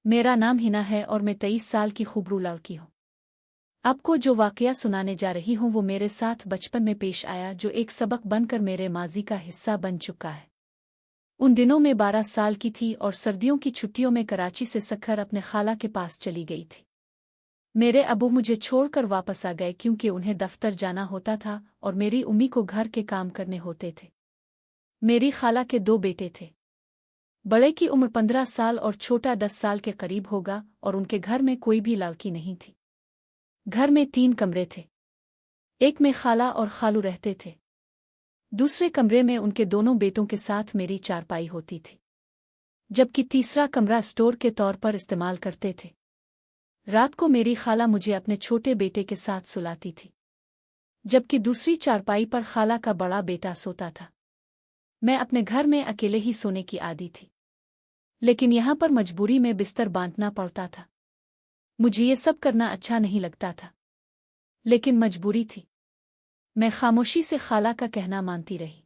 मेरा नाम हिना है और मैं 23 साल की खूबरू लड़की हूँ। आपको जो वाकया सुनाने जा रही हूँ वो मेरे साथ बचपन में पेश आया, जो एक सबक बनकर मेरे माजी का हिस्सा बन चुका है। उन दिनों में 12 साल की थी और सर्दियों की छुट्टियों में कराची से सखर अपने खाला के पास चली गई थी। मेरे अबू मुझे छोड़कर वापस आ गए क्योंकि उन्हें दफ्तर जाना होता था और मेरी उम्मी को घर के काम करने होते थे। मेरी खाला के 2 बेटे थे। बड़े की उम्र 15 साल और छोटा 10 साल के करीब होगा और उनके घर में कोई भी लड़की नहीं थी। घर में 3 कमरे थे। एक में खाला और खालू रहते थे। दूसरे कमरे में उनके दोनों बेटों के साथ मेरी चारपाई होती थी, जबकि तीसरा कमरा स्टोर के तौर पर इस्तेमाल करते थे। रात को मेरी खाला मुझे अपने छोटे बेटे के साथ सुलाती थी, जबकि दूसरी चारपाई पर खाला का बड़ा बेटा सोता था। मैं अपने घर में अकेले ही सोने की आदी थी, लेकिन यहाँ पर मजबूरी में बिस्तर बांटना पड़ता था। मुझे ये सब करना अच्छा नहीं लगता था, लेकिन मजबूरी थी। मैं खामोशी से खाला का कहना मानती रही।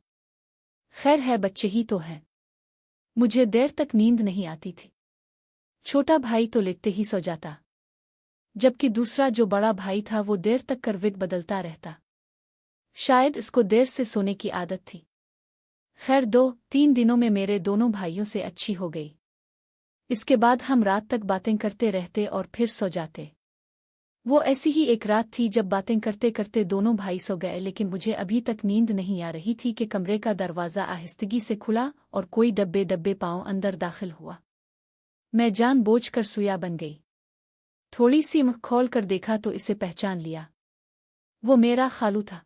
खैर है, बच्चे ही तो हैं। मुझे देर तक नींद नहीं आती थी। छोटा भाई तो लेटते ही सो जाता, जबकि दूसरा जो बड़ा भाई था वो देर तक करवट बदलता रहता। शायद इसको देर से सोने की आदत थी। खैर 2-3 दिनों में मेरे दोनों भाइयों से अच्छी हो गई। इसके बाद हम रात तक बातें करते रहते और फिर सो जाते। वो ऐसी ही एक रात थी जब बातें करते करते दोनों भाई सो गए, लेकिन मुझे अभी तक नींद नहीं आ रही थी कि कमरे का दरवाज़ा आहिस्तगी से खुला और कोई डब्बे डब्बे पाँव अंदर दाखिल हुआ। मैं जानबूझकर सुया बन गई। थोड़ी सी आँख खोल कर देखा तो इसे पहचान लिया। वो मेरा खालू था।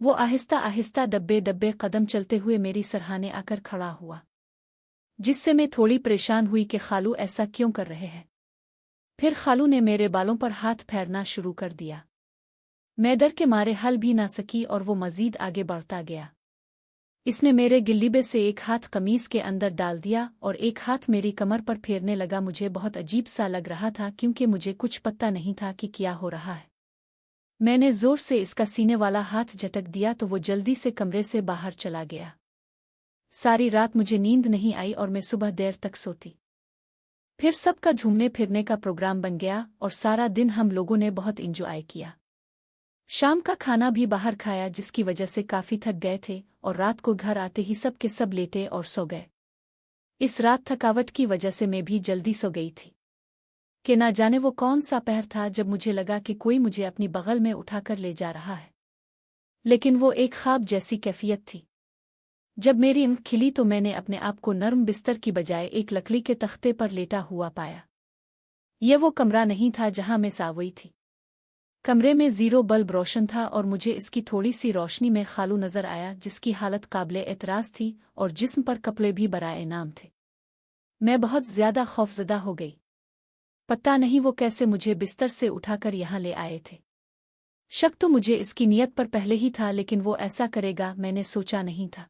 वो आहिस्ता आहिस्ता डब्बे डब्बे कदम चलते हुए मेरी सरहाने आकर खड़ा हुआ, जिससे मैं थोड़ी परेशान हुई कि खालू ऐसा क्यों कर रहे हैं। फिर खालू ने मेरे बालों पर हाथ फेरना शुरू कर दिया। मैं डर के मारे हल भी ना सकी और वो मजीद आगे बढ़ता गया। इसने मेरे गिल्लीबे से एक हाथ कमीज के अंदर डाल दिया और एक हाथ मेरी कमर पर फेरने लगा। मुझे बहुत अजीब सा लग रहा था क्योंकि मुझे कुछ पता नहीं था कि क्या हो रहा है। मैंने जोर से इसका सीने वाला हाथ झटक दिया तो वो जल्दी से कमरे से बाहर चला गया। सारी रात मुझे नींद नहीं आई और मैं सुबह देर तक सोती। फिर सबका घूमने फिरने का प्रोग्राम बन गया और सारा दिन हम लोगों ने बहुत एंजॉय किया। शाम का खाना भी बाहर खाया, जिसकी वजह से काफी थक गए थे और रात को घर आते ही सब के सब लेटे और सो गए। इस रात थकावट की वजह से मैं भी जल्दी सो गई थी कि ना जाने वो कौन सा पहर था जब मुझे लगा कि कोई मुझे अपनी बगल में उठाकर ले जा रहा है। लेकिन वो एक ख्वाब जैसी कैफियत थी। जब मेरी आँख खिली तो मैंने अपने आप को नर्म बिस्तर की बजाय एक लकड़ी के तख्ते पर लेटा हुआ पाया। यह वो कमरा नहीं था जहां मैं सावई थी। कमरे में 0 बल्ब रोशन था और मुझे इसकी थोड़ी सी रोशनी में खालू नजर आया, जिसकी हालत काबिले एतराज थी और जिस्म पर कपड़े भी बराए नाम थे। मैं बहुत ज्यादा खौफजदा हो गई। पता नहीं वो कैसे मुझे बिस्तर से उठाकर यहाँ ले आए थे। शक तो मुझे इसकी नीयत पर पहले ही था, लेकिन वो ऐसा करेगा मैंने सोचा नहीं था।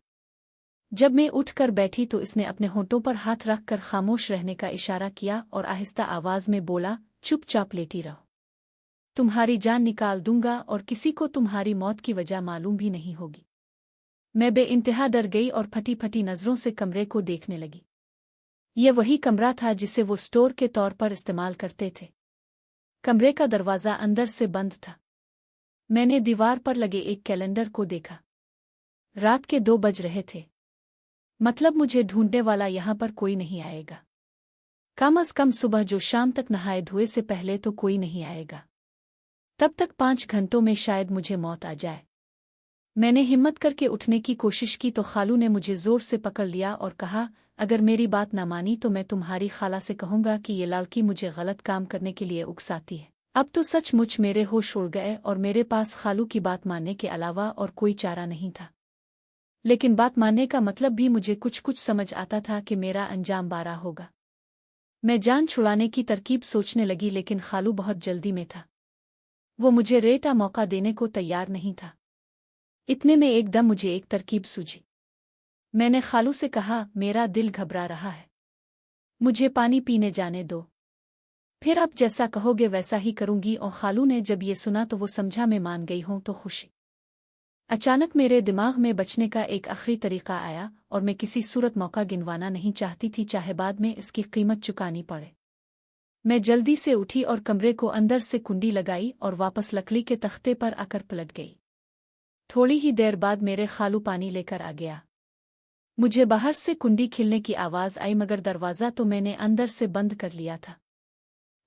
जब मैं उठकर बैठी तो इसने अपने होंठों पर हाथ रखकर खामोश रहने का इशारा किया और आहिस्ता आवाज में बोला, चुपचाप लेटी रहो। तुम्हारी जान निकाल दूंगा और किसी को तुम्हारी मौत की वजह मालूम भी नहीं होगी। मैं बेइंतहा डर गई और फटी फटी नजरों से कमरे को देखने लगी। ये वही कमरा था जिसे वो स्टोर के तौर पर इस्तेमाल करते थे। कमरे का दरवाज़ा अंदर से बंद था। मैंने दीवार पर लगे एक कैलेंडर को देखा। रात के 2 बज रहे थे। मतलब मुझे ढूंढने वाला यहाँ पर कोई नहीं आएगा। कम अज कम सुबह जो शाम तक नहाए धोए से पहले तो कोई नहीं आएगा। तब तक 5 घंटों में शायद मुझे मौत आ जाए। मैंने हिम्मत करके उठने की कोशिश की तो खालू ने मुझे जोर से पकड़ लिया और कहा, अगर मेरी बात न मानी तो मैं तुम्हारी खाला से कहूंगा कि ये लड़की मुझे गलत काम करने के लिए उकसाती है। अब तो सचमुच मेरे होश उड़ गए और मेरे पास खालू की बात मानने के अलावा और कोई चारा नहीं था। लेकिन बात मानने का मतलब भी मुझे कुछ कुछ समझ आता था कि मेरा अंजाम बारा होगा। मैं जान छुड़ाने की तरकीब सोचने लगी, लेकिन खालू बहुत जल्दी में था। वो मुझे रेटा मौका देने को तैयार नहीं था। इतने में एकदम मुझे एक तरकीब सूझी। मैंने खालू से कहा, मेरा दिल घबरा रहा है, मुझे पानी पीने जाने दो। फिर आप जैसा कहोगे वैसा ही करूंगी। और खालू ने जब ये सुना तो वो समझा मैं मान गई हूं तो खुशी। अचानक मेरे दिमाग में बचने का एक आखिरी तरीका आया और मैं किसी सूरत मौका गिनवाना नहीं चाहती थी, चाहे बाद में इसकी कीमत चुकानी पड़े। मैं जल्दी से उठी और कमरे को अंदर से कुंडी लगाई और वापस लकड़ी के तख्ते पर आकर पलट गई। थोड़ी ही देर बाद मेरे खालू पानी लेकर आ गया। मुझे बाहर से कुंडी खिलने की आवाज़ आई, मगर दरवाज़ा तो मैंने अंदर से बंद कर लिया था।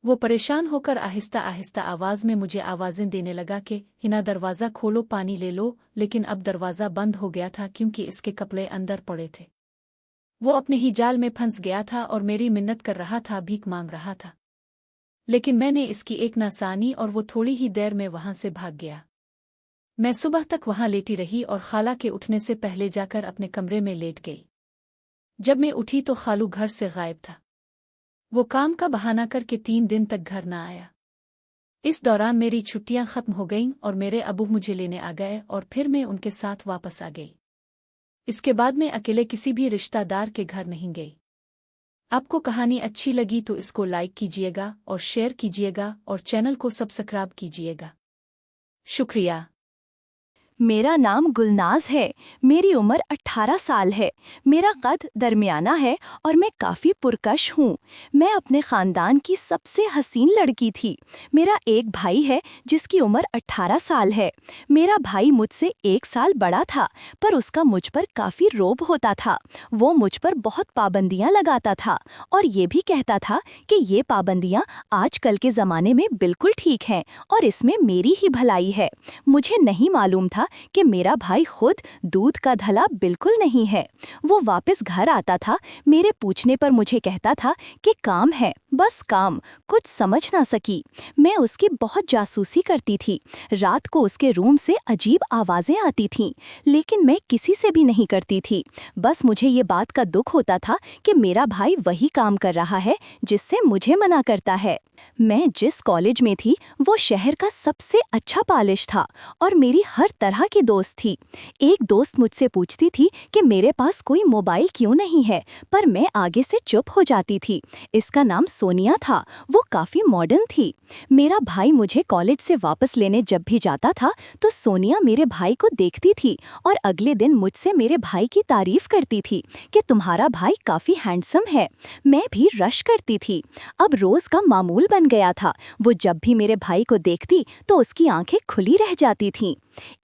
वो परेशान होकर आहिस्ता आहिस्ता आवाज़ में मुझे आवाज़ें देने लगा कि हिना दरवाज़ा खोलो, पानी ले लो, लेकिन अब दरवाज़ा बंद हो गया था क्योंकि इसके कपड़े अंदर पड़े थे। वो अपने ही जाल में फंस गया था और मेरी मिन्नत कर रहा था, भीख मांग रहा था। लेकिन मैंने इसकी एक ना सानी और वो थोड़ी ही देर में वहां से भाग गया। मैं सुबह तक वहां लेटी रही और खाला के उठने से पहले जाकर अपने कमरे में लेट गई। जब मैं उठी तो खालू घर से गायब था। वो काम का बहाना करके 3 दिन तक घर न आया। इस दौरान मेरी छुट्टियां खत्म हो गईं और मेरे अबू मुझे लेने आ गए और फिर मैं उनके साथ वापस आ गई। इसके बाद मैं अकेले किसी भी रिश्तेदार के घर नहीं गई। आपको कहानी अच्छी लगी तो इसको लाइक कीजिएगा और शेयर कीजिएगा और चैनल को सब्सक्राइब कीजिएगा। शुक्रिया। मेरा नाम गुलनाज है। मेरी उम्र 18 साल है। मेरा कद दरमियाना है और मैं काफ़ी पुरकश हूँ। मैं अपने ख़ानदान की सबसे हसीन लड़की थी। मेरा एक भाई है जिसकी उम्र 18 साल है। मेरा भाई मुझसे 1 साल बड़ा था, पर उसका मुझ पर काफ़ी रोब होता था। वो मुझ पर बहुत पाबंदियाँ लगाता था और ये भी कहता था कि ये पाबंदियाँ आजकल के ज़माने में बिल्कुल ठीक हैं और इसमें मेरी ही भलाई है। मुझे नहीं मालूम था कि मेरा भाई खुद दूध का धला बिल्कुल नहीं है। वो वापस घर आता था, मेरे पूछने पर मुझे कहता था कि काम है, बस काम, कुछ समझ ना सकी। मैं उसकी बहुत जासूसी करती थी। रात को उसके रूम से अजीब आवाज़ें आती थीं, लेकिन मैं किसी से भी नहीं करती थी। बस मुझे ये बात का दुख होता था कि मेरा भाई वही काम कर रहा है जिससे मुझे मना करता है। मैं जिस कॉलेज में थी वो शहर का सबसे अच्छा कॉलेज था और मेरी हर तरह की दोस्त थी। एक दोस्त मुझसे पूछती थी कि मेरे पास कोई मोबाइल क्यों नहीं है, पर मैं आगे से चुप हो जाती थी। इसका नाम सोनिया था। वो काफ़ी मॉडर्न थी। मेरा भाई मुझे कॉलेज से वापस लेने जब भी जाता था तो सोनिया मेरे भाई को देखती थी और अगले दिन मुझसे मेरे भाई की तारीफ करती थी कि तुम्हारा भाई काफ़ी हैंडसम है। मैं भी रश करती थी। अब रोज़ का मामूल बन गया था। वो जब भी मेरे भाई को देखती तो उसकी आंखें खुली रह जाती थीं।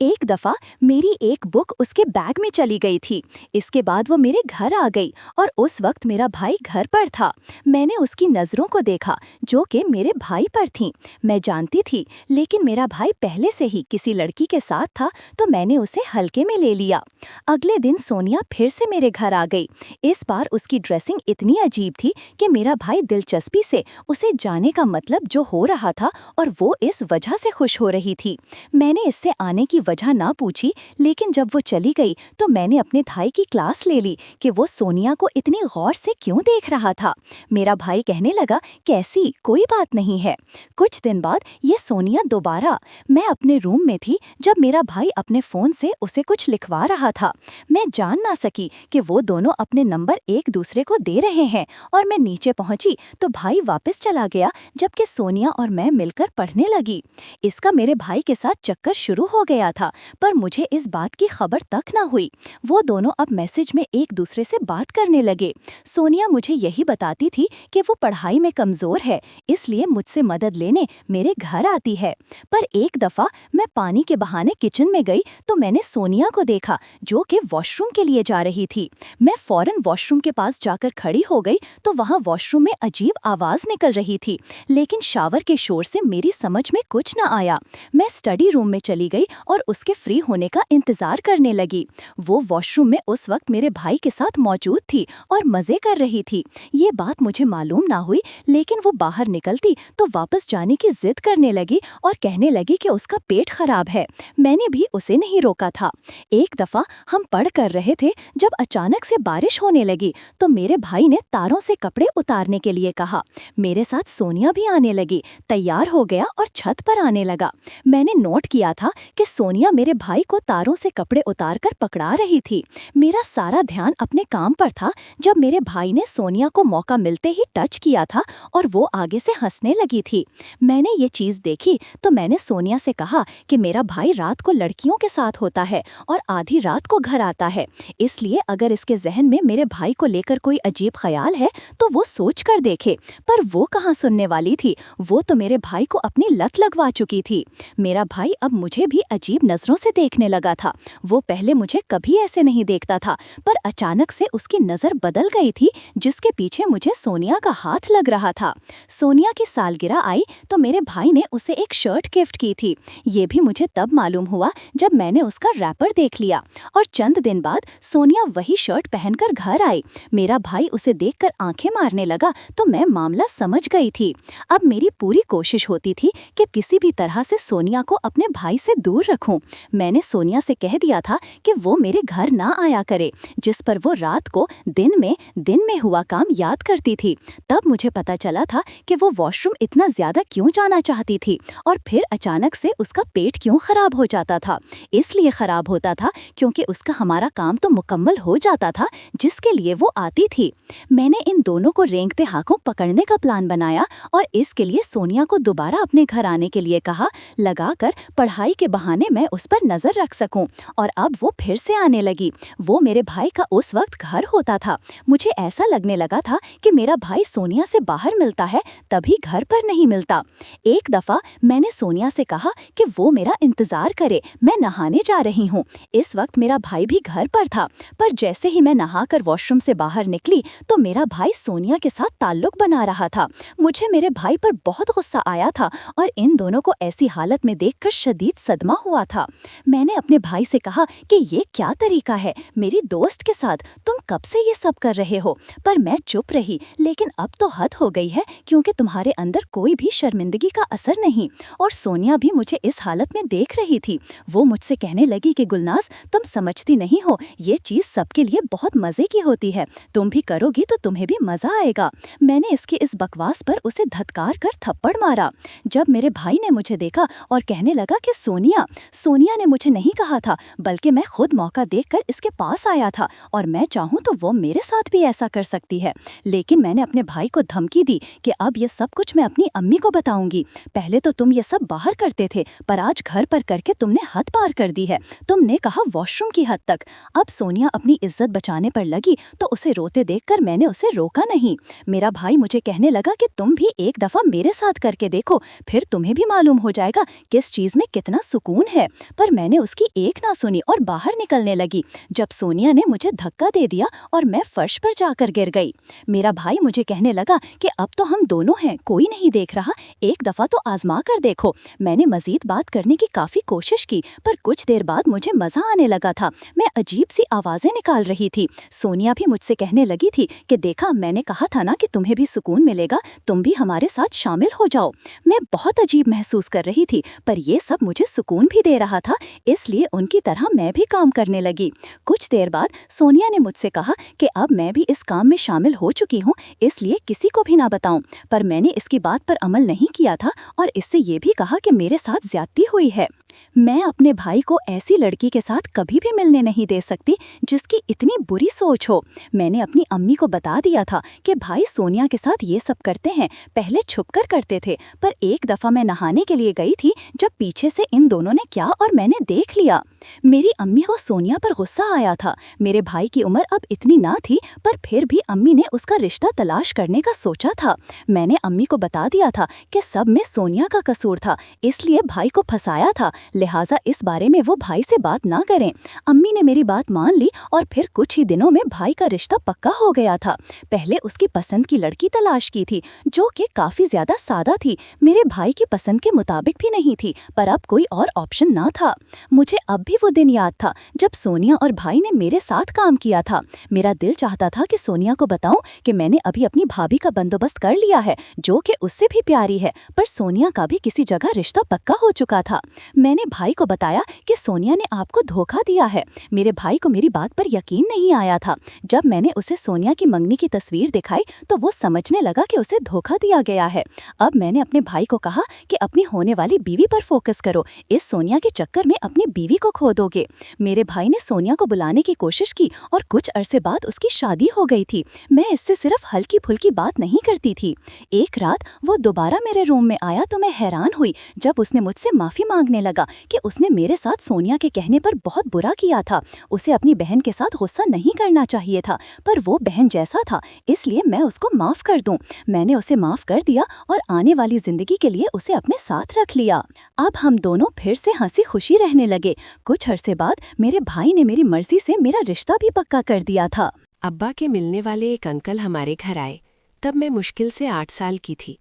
एक दफ़ा मेरी एक बुक उसके बैग में चली गई थी। इसके बाद वो मेरे घर आ गई और उस वक्त मेरा भाई घर पर था। मैंने उसकी नज़रों को देखा जो कि मेरे भाई पर थीं। मैं जानती थी, लेकिन मेरा भाई पहले से ही किसी लड़की के साथ था तो मैंने उसे हल्के में ले लिया। अगले दिन सोनिया फिर से मेरे घर आ गई। इस बार उसकी ड्रेसिंग इतनी अजीब थी कि मेरा भाई दिलचस्पी से उसे जाने का मतलब जो हो रहा था और वो इस वजह से खुश हो रही थी। मैंने इससे आने की वजह ना पूछी, लेकिन जब वो चली गई तो मैंने अपने भाई की क्लास ले ली कि वो सोनिया को इतनी गौर से क्यों देख रहा था। मेरा भाई कहने लगा, कैसी, कोई बात नहीं है। कुछ दिन बाद ये सोनिया दोबारा। मैं अपने रूम में थी जब मेरा भाई अपने फ़ोन से उसे कुछ लिखवा रहा था। मैं जान ना सकी कि वो दोनों अपने नंबर एक दूसरे को दे रहे हैं और मैं नीचे पहुंची तो भाई वापस चला गया, जबकि सोनिया और मैं मिलकर पढ़ने लगी। इसका मेरे भाई के साथ चक्कर शुरू हो गया था, पर मुझे इस बात की खबर तक ना हुई। वो दोनों अब मैसेज में एक दूसरे से बात करने लगे। सोनिया मुझे यही बताती थी कि वो पढ़ाई में कमज़ोर है, इसलिए मुझसे मदद लेने मेरे घर आती है। पर एक दफ़ा मैं पानी के बहाने किचन में गई तो मैंने सोनिया को देखा जो कि वॉशरूम के लिए जा रही थी। मैं फ़ौरन वॉशरूम के पास जाकर खड़ी हो गई तो वहाँ वॉशरूम में अजीब आवाज़ निकल रही थी, लेकिन शावर के शोर से मेरी समझ में कुछ न आया। मैं स्टडी रूम में चली गई और उसके फ्री होने का इंतजार करने लगी। वो वॉशरूम में उस वक्त मेरे भाई के साथ मौजूद थी और मजे कर रही थी। ये बात मुझे मालूम ना हुई, लेकिन वो बाहर निकलती तो वापस जाने की जिद करने लगी और कहने लगी कि उसका पेट खराब है। मैंने भी उसे नहीं रोका था। एक दफा हम पढ़ कर रहे थे जब अचानक से बारिश होने लगी तो मेरे भाई ने तारों से कपड़े उतारने के लिए कहा। मेरे साथ सोनिया भी आने लगी, तैयार हो गया और छत पर आने लगा। मैंने नोट किया था कि सोनिया मेरे भाई को तारों से कपड़े उतारकर पकड़ा रही थी। मेरा सारा ध्यान अपने काम पर था जब मेरे भाई ने सोनिया को मौका मिलते ही टच किया था और वो आगे से हंसने लगी थी। मैंने ये चीज़ देखी तो मैंने सोनिया से कहा कि मेरा भाई रात को लड़कियों के साथ होता है और आधी रात को घर आता है, इसलिए अगर इसके जहन में मेरे भाई को लेकर कोई अजीब ख्याल है तो वो सोच कर देखे। पर वो कहाँ सुनने वाली थी, वो तो मेरे भाई को अपनी लत लगवा चुकी थी। मेरा भाई अब मुझे भी अजीब नज़रों से देखने लगा था। वो पहले मुझे कभी ऐसे नहीं देखता था, पर अचानक से उसकी नज़र बदल गई थी, जिसके पीछे मुझे सोनिया का हाथ लग रहा था। सोनिया की सालगिरह आई तो मेरे भाई ने उसे एक शर्ट गिफ्ट की थी। ये भी मुझे तब मालूम हुआ जब मैंने उसका रैपर देख लिया और चंद दिन बाद सोनिया वही शर्ट पहनकर घर आई। मेरा भाई उसे देखकर आंखें मारने लगा तो मैं मामला समझ गई थी। अब मेरी पूरी कोशिश होती थी कि किसी भी तरह से सोनिया को अपने भाई से दूर रखूं। मैंने सोनिया से कह दिया था कि वो मेरे घर ना आया करे, जिस पर वो रात को दिन में हुआ काम याद करती थी। तब मुझे पता चला था कि वो वॉशरूम इतना ज्यादा क्यों जाना चाहती थी और फिर अचानक से उसका पेट क्यों खराब हो जाता था। इसलिए खराब होता था क्योंकि उसका हमारा काम तो मुकम्मल हो जाता था जिसके लिए वो आती थी। मैंने इन दोनों को रेंगते हाथों पकड़ने का प्लान बनाया और इसके लिए सोनिया को दोबारा अपने घर आने के लिए कहा, लगाकर पढ़ाई के बहाने मैं उस पर नजर रख सकूं। और अब वो फिर से आने लगी। वो मेरे भाई का उस वक्त घर होता था। मुझे ऐसा लगने लगा था कि मेरा भाई सोनिया से बाहर मिलता है, तभी घर पर नहीं मिलता। एक दफा मैंने सोनिया से कहा कि वो मेरा इंतजार करे, मैं नहाने जा रही हूँ। इस वक्त मेरा भाई भी घर पर था, पर जैसे ही मैं नहाकर वॉशरूम से बाहर निकली तो मेरा भाई सोनिया के साथ ताल्लुक बना रहा था। मुझे मेरे भाई पर बहुत गुस्सा आया था और इन दोनों को ऐसी हालत में देखकर शदीद सदमा हुआ था। मैंने अपने भाई से कहा कि ये क्या तरीका है, मेरी दोस्त के साथ तुम कब से ये सब कर रहे हो। पर मैं चुप रही, लेकिन अब तो हद हो गई है क्योंकि तुम्हारे अंदर कोई भी शर्मिंदगी का असर नहीं। और सोनिया भी मुझे इस हालत में देख रही थी। वो मुझसे कहने लगी कि गुलनाज, तुम समझती नहीं हो, ये चीज़ सबके लिए बहुत मज़े की होती है, तुम भी करोगी तो तुम्हें भी मज़ा आएगा। मैंने इसकी इस बकवास पर उसे धत्कार कर थप्पड़ मारा। जब मेरे भाई ने मुझे देखा और कहने लगा कि सोनिया ने मुझे नहीं कहा था, बल्कि मैं खुद मौका देखकर इसके पास आया था और मैं चाहूँ तो वो मेरे साथ भी ऐसा कर सकती है। लेकिन मैंने अपने भाई को धमकी दी कि अब ये सब कुछ मैं अपनी अम्मी को बताऊंगी। पहले तो तुम ये सब बाहर करते थे, पर आज घर पर करके तुमने हद पार कर दी है। तुमने कहा वॉशरूम की हद तक। अब सोनिया अपनी इज्जत बचाने पर लगी तो उसे रोते देखकर मैंने उसे रोका नहीं। मेरा भाई मुझे कहने लगा कि तुम भी एक दफा मेरे साथ करके देखो, फिर तुम्हें भी मालूम हो जाएगा किस चीज में कितना सुकून है। पर मैंने उसकी एक ना सुनी और बाहर निकलने लगी, जब सोनिया ने मुझे धक्का दे दिया और मैं फर्श पर जाकर गिर गई। मेरा भाई मुझे कहने लगा कि अब तो हम दोनों हैं, कोई नहीं देख रहा, एक दफा तो आजमा कर देखो। मैंने मजीद बात करने की काफी कोशिश की, पर कुछ देर बाद मुझे मजा आने लगा था। मैं अजीब सी आवाजें निकाल रही थी। सोनिया भी मुझसे कहने लगी थी कि देखा, मैंने कहा था ना कि तुम्हें भी सुकून मिलेगा, तुम भी हमारे साथ शामिल हो जाओ। मैं बहुत अजीब महसूस कर रही थी, पर ये सब मुझे सुकून भी दे रहा था, इसलिए उनकी तरह मैं भी काम करने लगी। कुछ देर बाद सोनिया ने मुझसे कहा कि अब मैं भी इस काम में शामिल हो चुकी हूँ, इसलिए किसी को भी ना बताऊं। पर मैंने इसकी बात पर अमल नहीं किया था और इससे ये भी कहा कि मेरे साथ ज्यादती हुई है। मैं अपने भाई को ऐसी लड़की के साथ कभी भी मिलने नहीं दे सकती जिसकी इतनी बुरी सोच हो। मैंने अपनी अम्मी को बता दिया था कि भाई सोनिया के साथ ये सब करते हैं, पहले छुपकर करते थे, पर एक दफ़ा मैं नहाने के लिए गई थी जब पीछे से इन दोनों ने क्या और मैंने देख लिया। मेरी अम्मी को सोनिया पर गुस्सा आया था। मेरे भाई की उम्र अब इतनी ना थी, पर फिर भी अम्मी ने उसका रिश्ता तलाश करने का सोचा था। मैंने अम्मी को बता दिया था कि सब में सोनिया का कसूर था, इसलिए भाई को फंसाया था, लिहाजा इस बारे में वो भाई से बात ना करें। अम्मी ने मेरी बात मान ली और फिर कुछ ही दिनों में भाई का रिश्ता पक्का हो गया था। पहले उसकी पसंद की लड़की तलाश की थी जो कि काफी ज्यादा सादा थी, मेरे भाई की पसंद के मुताबिक भी नहीं थी, पर अब कोई और ऑप्शन ना था। मुझे अब भी वो दिन याद था जब सोनिया और भाई ने मेरे साथ काम किया था। मेरा दिल चाहता था कि सोनिया को बताऊं कि मैंने अभी अपनी भाभी का बंदोबस्त कर लिया है जो कि उससे भी प्यारी है, है, पर सोनिया का भी किसी जगह रिश्ता पक्का हो चुका था। मैंने भाई को बताया कि सोनिया ने आपको धोखा दिया है। मेरे भाई को मेरी बात पर यकीन नहीं आया था। जब मैंने उसे सोनिया की मंगनी की तस्वीर दिखाई तो वो समझने लगा कि उसे धोखा दिया गया है। अब मैंने अपने भाई को कहा कि अपनी होने वाली बीवी पर फोकस करो, इस सोनिया के चक्कर में अपनी बीवी को खो दोगे। मेरे भाई ने सोनिया को बुलाने की कोशिश की और कुछ अरसे बाद उसकी शादी हो गई थी। मैं इससे सिर्फ हल्की फुल्की बात नहीं करती थी। एक रात वो दोबारा मेरे रूम में आया तो मैं हैरान हुई जब उसने मुझसे माफी मांगने लगा कि उसने मेरे साथ सोनिया के कहने पर बहुत बुरा किया था। उसे अपनी बहन के साथ गुस्सा नहीं करना चाहिए था, पर वो बहन जैसा था इसलिए मैं उसको माफ कर दूं। मैंने उसे माफ कर दिया और आने वाली जिंदगी के लिए उसे अपने साथ रख लिया। अब हम दोनों फिर से हंसी खुशी रहने लगे। कुछ अरसे बाद मेरे भाई ने मेरी मर्जी से मेरा रिश्ता भी पक्का कर दिया था। अब्बा के मिलने वाले एक अंकल हमारे घर आए। तब मैं मुश्किल से 8 साल की थी।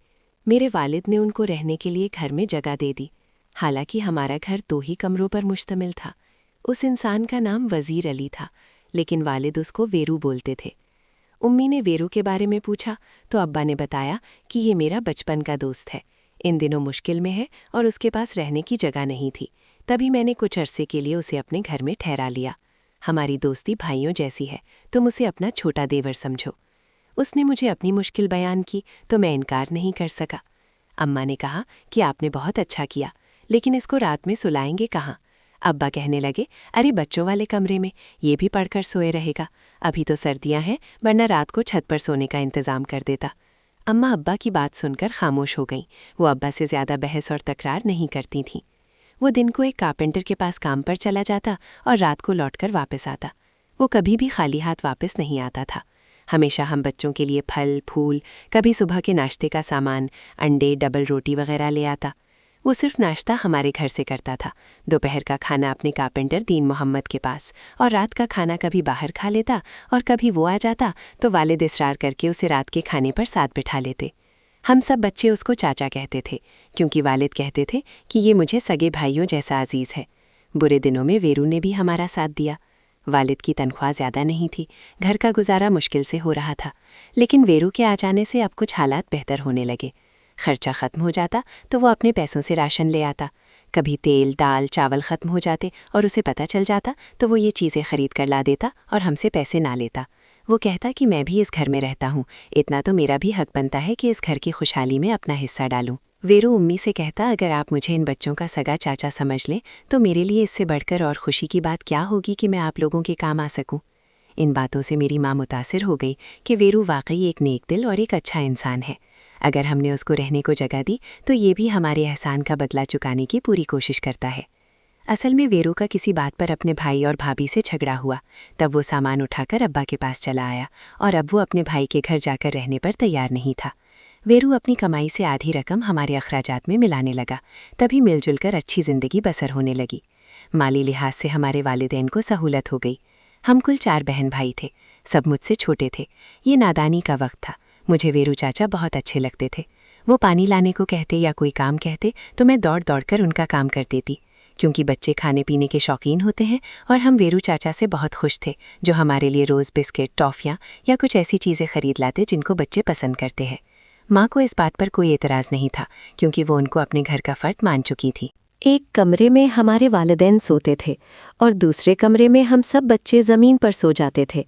मेरे वालिद ने उनको रहने के लिए घर में जगह दे दी। हालांकि हमारा घर 2 ही कमरों पर मुश्तमिल था। उस इंसान का नाम वज़ीर अली था, लेकिन वालिद उसको वेरू बोलते थे। उम्मी ने वेरू के बारे में पूछा तो अब्बा ने बताया कि ये मेरा बचपन का दोस्त है, इन दिनों मुश्किल में है और उसके पास रहने की जगह नहीं थी। तभी मैंने कुछ अरसे के लिए उसे अपने घर में ठहरा लिया। हमारी दोस्ती भाइयों जैसी है, तुम उसे अपना छोटा देवर समझो। उसने मुझे अपनी मुश्किल बयान की तो मैं इनकार नहीं कर सका। अम्मा ने कहा कि आपने बहुत अच्छा किया, लेकिन इसको रात में सुलाएंगे कहाँ? अब्बा कहने लगे, अरे बच्चों वाले कमरे में, ये भी पढ़कर सोए रहेगा। अभी तो सर्दियां हैं, वरना रात को छत पर सोने का इंतज़ाम कर देता। अम्मा अब्बा की बात सुनकर खामोश हो गईं। वो अब्बा से ज़्यादा बहस और तकरार नहीं करती थीं। वो दिन को एक कारपेंटर के पास काम पर चला जाता और रात को लौटकर वापस आता। वो कभी भी खाली हाथ वापस नहीं आता था। हमेशा हम बच्चों के लिए फल फूल, कभी सुबह के नाश्ते का सामान, अंडे, डबल रोटी वगैरह ले आता। वो सिर्फ नाश्ता हमारे घर से करता था, दोपहर का खाना अपने कारपेंटर दीन मोहम्मद के पास, और रात का खाना कभी बाहर खा लेता और कभी वो आ जाता तो वालिद इसरार करके उसे रात के खाने पर साथ बिठा लेते। हम सब बच्चे उसको चाचा कहते थे, क्योंकि वालिद कहते थे कि ये मुझे सगे भाइयों जैसा अजीज़ है। बुरे दिनों में वेरू ने भी हमारा साथ दिया। वालिद की तनख्वाह ज़्यादा नहीं थी, घर का गुजारा मुश्किल से हो रहा था, लेकिन वेरू के आ जाने से अब कुछ हालात बेहतर होने लगे। खर्चा ख़त्म हो जाता तो वो अपने पैसों से राशन ले आता। कभी तेल दाल चावल ख़त्म हो जाते और उसे पता चल जाता तो वो ये चीज़ें ख़रीद कर ला देता और हमसे पैसे ना लेता। वो कहता कि मैं भी इस घर में रहता हूँ, इतना तो मेरा भी हक बनता है कि इस घर की खुशहाली में अपना हिस्सा डालूं। वेरू उम्मी से कहता, अगर आप मुझे इन बच्चों का सगा चाचा समझ लें तो मेरे लिए इससे बढ़कर और खुशी की बात क्या होगी कि मैं आप लोगों के काम आ सकूं। इन बातों से मेरी माँ मुतासिर हो गई कि वेरू वाकई एक नेक दिल और एक अच्छा इंसान है। अगर हमने उसको रहने को जगह दी तो ये भी हमारे एहसान का बदला चुकाने की पूरी कोशिश करता है। असल में वेरू का किसी बात पर अपने भाई और भाभी से झगड़ा हुआ। तब वो सामान उठाकर अब्बा के पास चला आया और अब वो अपने भाई के घर जाकर रहने पर तैयार नहीं था। वेरू अपनी कमाई से आधी रकम हमारे अखराजात में मिलाने लगा। तभी मिलजुल कर अच्छी ज़िंदगी बसर होने लगी। माली लिहाज से हमारे वालिदैन को सहूलत हो गई। हम कुल 4 बहन भाई थे, सब मुझसे छोटे थे। ये नादानी का वक्त था। मुझे वेरू चाचा बहुत अच्छे लगते थे। वो पानी लाने को कहते या कोई काम कहते तो मैं दौड़ दौड़ कर उनका काम कर देती, क्योंकि बच्चे खाने पीने के शौकीन होते हैं और हम वेरू चाचा से बहुत खुश थे, जो हमारे लिए रोज़ बिस्किट टॉफ़ियाँ या कुछ ऐसी चीज़ें खरीद लाते जिनको बच्चे पसंद करते हैं। माँ को इस बात पर कोई एतराज़ नहीं था, क्योंकि वो उनको अपने घर का फ़र्द मान चुकी थी। एक कमरे में हमारे वालिदैन सोते थे और दूसरे कमरे में हम सब बच्चे ज़मीन पर सो जाते थे।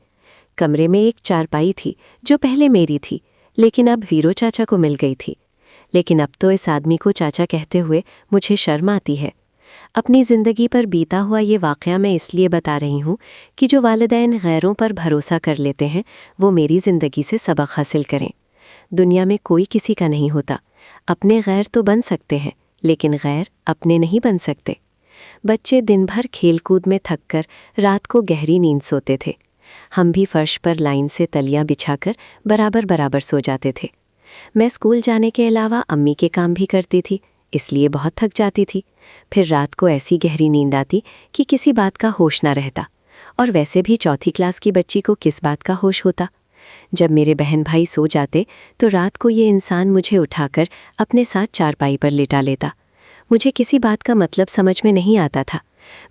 कमरे में एक चारपाई थी जो पहले मेरी थी, लेकिन अब वीरो चाचा को मिल गई थी। लेकिन अब तो इस आदमी को चाचा कहते हुए मुझे शर्म आती है। अपनी ज़िंदगी पर बीता हुआ ये वाक़या मैं इसलिए बता रही हूँ कि जो वालिदैन गैरों पर भरोसा कर लेते हैं वो मेरी ज़िंदगी से सबक हासिल करें। दुनिया में कोई किसी का नहीं होता। अपने गैर तो बन सकते हैं, लेकिन गैर अपने नहीं बन सकते। बच्चे दिन भर खेलकूद में थक कर रात को गहरी नींद सोते थे। हम भी फर्श पर लाइन से तलियां बिछाकर बराबर बराबर सो जाते थे। मैं स्कूल जाने के अलावा अम्मी के काम भी करती थी, इसलिए बहुत थक जाती थी। फिर रात को ऐसी गहरी नींद आती कि किसी बात का होश ना रहता, और वैसे भी चौथी क्लास की बच्ची को किस बात का होश होता। जब मेरे बहन भाई सो जाते तो रात को ये इंसान मुझे उठाकर अपने साथ चारपाई पर लिटा लेता। मुझे किसी बात का मतलब समझ में नहीं आता था।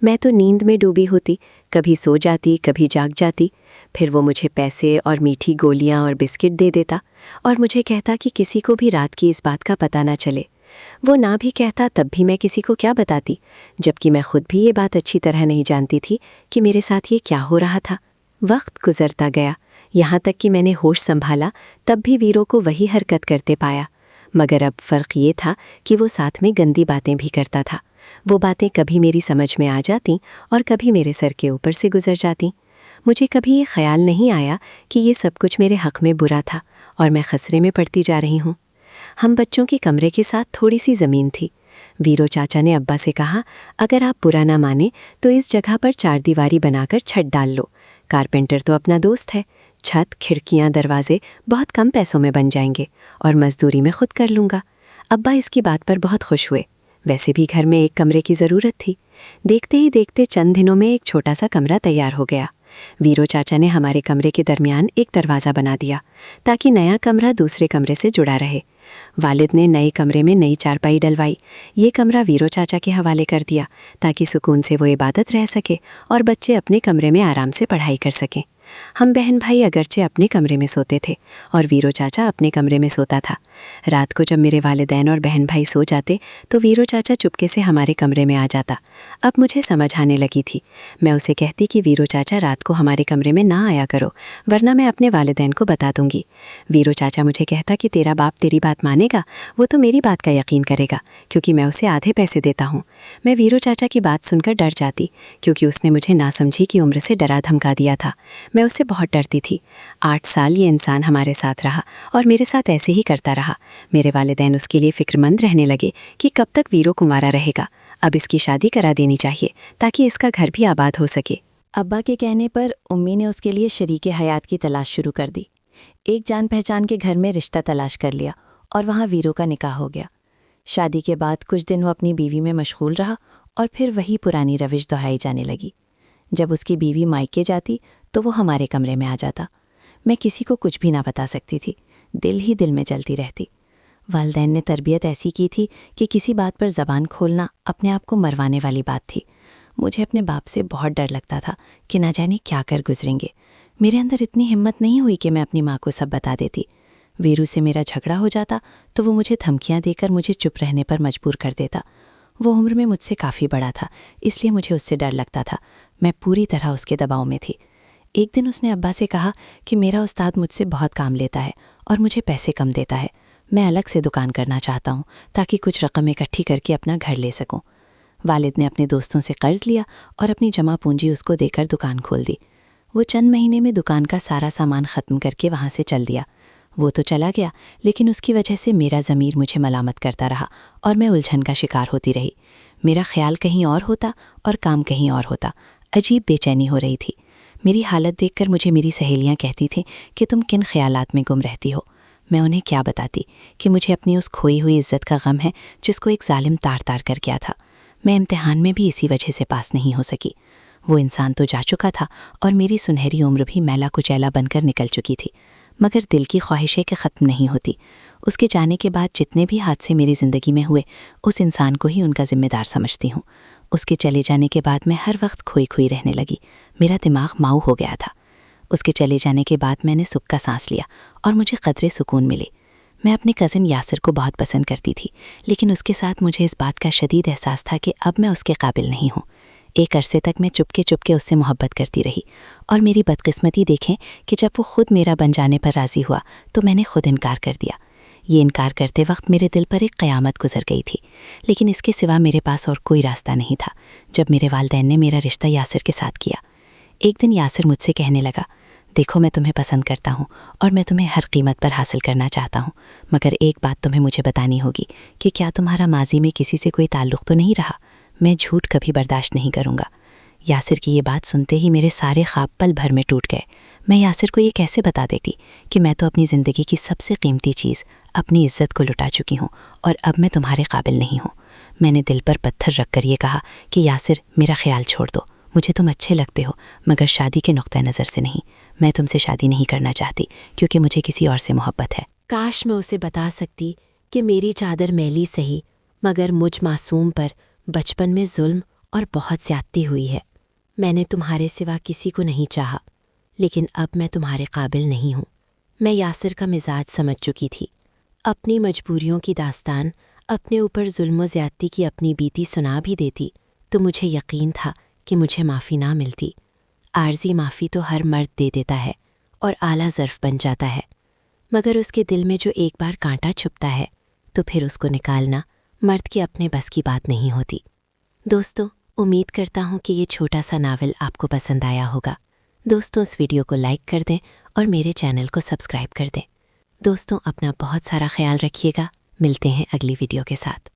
मैं तो नींद में डूबी होती, कभी सो जाती कभी जाग जाती। फिर वो मुझे पैसे और मीठी गोलियां और बिस्किट दे देता और मुझे कहता कि किसी को भी रात की इस बात का पता ना चले। वो ना भी कहता तब भी मैं किसी को क्या बताती, जबकि मैं खुद भी ये बात अच्छी तरह नहीं जानती थी कि मेरे साथ ये क्या हो रहा था। वक्त गुजरता गया, यहाँ तक कि मैंने होश संभाला तब भी वीरों को वही हरकत करते पाया। मगर अब फ़र्क ये था कि वो साथ में गंदी बातें भी करता था। वो बातें कभी मेरी समझ में आ जातीं और कभी मेरे सर के ऊपर से गुजर जातीं। मुझे कभी ये ख्याल नहीं आया कि ये सब कुछ मेरे हक़ में बुरा था और मैं खसरे में पड़ती जा रही हूँ। हम बच्चों के कमरे के साथ थोड़ी सी ज़मीन थी। वीरो चाचा ने अब्बा से कहा, अगर आप बुरा ना माने तो इस जगह पर चारदीवारी बनाकर छत डाल लो। कारपेंटर तो अपना दोस्त है। छत, खिड़कियाँ, दरवाजे बहुत कम पैसों में बन जाएंगे और मजदूरी में खुद कर लूँगा। अब्बा इसकी बात पर बहुत खुश हुए। वैसे भी घर में एक कमरे की ज़रूरत थी। देखते ही देखते चंद दिनों में एक छोटा सा कमरा तैयार हो गया। वीरो चाचा ने हमारे कमरे के दरमियान एक दरवाज़ा बना दिया ताकि नया कमरा दूसरे कमरे से जुड़ा रहे। वालिद ने नए कमरे में नई चारपाई डलवाई। ये कमरा वीरो चाचा के हवाले कर दिया ताकि सुकून से वो इबादत रह सके और बच्चे अपने कमरे में आराम से पढ़ाई कर सकें। हम बहन भाई अगरचे अपने कमरे में सोते थे और वीरो चाचा अपने कमरे में सोता था। रात को जब मेरे वालिदैन और बहन भाई सो जाते तो वीरो चाचा चुपके से हमारे कमरे में आ जाता। अब मुझे समझ आने लगी थी। मैं उसे कहती कि वीरो चाचा रात को हमारे कमरे में ना आया करो, वरना मैं अपने वालिदैन को बता दूंगी। वीरो चाचा मुझे कहता कि तेरा बाप तेरी बात मानेगा, वो तो मेरी बात का यकीन करेगा क्योंकि मैं उसे आधे पैसे देता हूँ। मैं वीरो चाचा की बात सुनकर डर जाती क्योंकि उसने मुझे नासमझी की उम्र से डरा धमका दिया था। मैं उससे बहुत डरती थी। 8 साल ये इंसान हमारे साथ रहा और मेरे साथ ऐसे ही करता रहा। मेरे वालिदैन उसके लिए फ़िक्रमंद रहने लगे कि कब तक वीरो कुंवारा रहेगा। अब इसकी शादी करा देनी चाहिए ताकि इसका घर भी आबाद हो सके। अब्बा के कहने पर उम्मी ने उसके लिए शरीके हयात की तलाश शुरू कर दी। एक जान पहचान के घर में रिश्ता तलाश कर लिया और वहाँ वीरो का निकाह हो गया। शादी के बाद कुछ दिन वो अपनी बीवी में मशगूल रहा और फिर वही पुरानी रविश दोहराई जाने लगी। जब उसकी बीवी मायके जाती तो वो हमारे कमरे में आ जाता। मैं किसी को कुछ भी ना बता सकती थी, दिल ही दिल में जलती रहती। वालिदैन ने तरबियत ऐसी की थी कि किसी बात पर ज़बान खोलना अपने आप को मरवाने वाली बात थी। मुझे अपने बाप से बहुत डर लगता था कि ना जाने क्या कर गुजरेंगे। मेरे अंदर इतनी हिम्मत नहीं हुई कि मैं अपनी माँ को सब बता देती। वीरू से मेरा झगड़ा हो जाता तो वो मुझे धमकियाँ देकर मुझे चुप रहने पर मजबूर कर देता। वो उम्र में मुझसे काफ़ी बड़ा था, इसलिए मुझे उससे डर लगता था। मैं पूरी तरह उसके दबाव में थी। एक दिन उसने अब्बा से कहा कि मेरा उस्ताद मुझसे बहुत काम लेता है और मुझे पैसे कम देता है। मैं अलग से दुकान करना चाहता हूँ ताकि कुछ रकम इकट्ठी करके अपना घर ले सकूँ। वालिद ने अपने दोस्तों से कर्ज लिया और अपनी जमा पूंजी उसको देकर दुकान खोल दी। वो चंद महीने में दुकान का सारा सामान ख़त्म करके वहाँ से चल दिया। वो तो चला गया, लेकिन उसकी वजह से मेरा ज़मीर मुझे मलामत करता रहा और मैं उलझन का शिकार होती रही। मेरा ख्याल कहीं और होता और काम कहीं और होता। अजीब बेचैनी हो रही थी। मेरी हालत देखकर मुझे मेरी सहेलियां कहती थीं कि तुम किन ख्यालात में गुम रहती हो। मैं उन्हें क्या बताती कि मुझे अपनी उस खोई हुई इज्जत का गम है जिसको एक जालिम तार तार कर गया था। मैं इम्तिहान में भी इसी वजह से पास नहीं हो सकी। वो इंसान तो जा चुका था और मेरी सुनहरी उम्र भी मैला कुचैला बनकर निकल चुकी थी, मगर दिल की ख्वाहिशें के ख़त्म नहीं होती। उसके जाने के बाद जितने भी हादसे मेरी ज़िंदगी में हुए, उस इंसान को ही उनका ज़िम्मेदार समझती हूँ। उसके चले जाने के बाद मैं हर वक्त खोई खोई रहने लगी। मेरा दिमाग माऊ हो गया था। उसके चले जाने के बाद मैंने सुख का सांस लिया और मुझे कदरे सुकून मिले। मैं अपने कज़न यासिर को बहुत पसंद करती थी, लेकिन उसके साथ मुझे इस बात का शदीद एहसास था कि अब मैं उसके काबिल नहीं हूँ। एक अरसे तक मैं चुपके चुपके उससे मोहब्बत करती रही और मेरी बदकिस्मती देखें कि जब वो खुद मेरा बन जाने पर राज़ी हुआ तो मैंने खुद इनकार कर दिया। ये इनकार करते वक्त मेरे दिल पर एक क़यामत गुजर गई थी, लेकिन इसके सिवा मेरे पास और कोई रास्ता नहीं था। जब मेरे वालिदैन ने मेरा रिश्ता यासिर के साथ किया, एक दिन यासिर मुझसे कहने लगा, देखो मैं तुम्हें पसंद करता हूँ और मैं तुम्हें हर कीमत पर हासिल करना चाहता हूँ, मगर एक बात तुम्हें मुझे बतानी होगी कि क्या तुम्हारा माजी में किसी से कोई ताल्लुक़ तो नहीं रहा? मैं झूठ कभी बर्दाश्त नहीं करूँगा। यासिर की ये बात सुनते ही मेरे सारे ख्वाब पल भर में टूट गए। मैं यासिर को ये कैसे बता देती कि मैं तो अपनी ज़िंदगी की सबसे कीमती चीज़, अपनी इज्जत को लुटा चुकी हूँ और अब मैं तुम्हारे काबिल नहीं हूँ। मैंने दिल पर पत्थर रख कर ये कहा कि यासिर, मेरा ख्याल छोड़ दो। मुझे तुम अच्छे लगते हो, मगर शादी के नुक्ता नज़र से नहीं। मैं तुमसे शादी नहीं करना चाहती क्योंकि मुझे किसी और से मोहब्बत है। काश मैं उसे बता सकती कि मेरी चादर मैली सही, मगर मुझ मासूम पर बचपन में जुल्म और बहुत ज़्यादती हुई है। मैंने तुम्हारे सिवा किसी को नहीं चाहा, लेकिन अब मैं तुम्हारे काबिल नहीं हूँ। मैं यासिर का मिजाज समझ चुकी थी। अपनी मजबूरियों की दास्तान, अपने ऊपर जुल्म ज़्यादती की अपनी बीती सुना भी देती तो मुझे यकीन था कि मुझे माफ़ी ना मिलती। आर्जी माफ़ी तो हर मर्द दे देता है और आला ज़र्फ़ बन जाता है, मगर उसके दिल में जो एक बार कांटा छुपता है तो फिर उसको निकालना मर्द के अपने बस की बात नहीं होती। दोस्तों, उम्मीद करता हूँ कि ये छोटा सा नावल आपको पसंद आया होगा। दोस्तों, इस वीडियो को लाइक कर दें और मेरे चैनल को सब्सक्राइब कर दें। दोस्तों, अपना बहुत सारा ख्याल रखिएगा। मिलते हैं अगली वीडियो के साथ।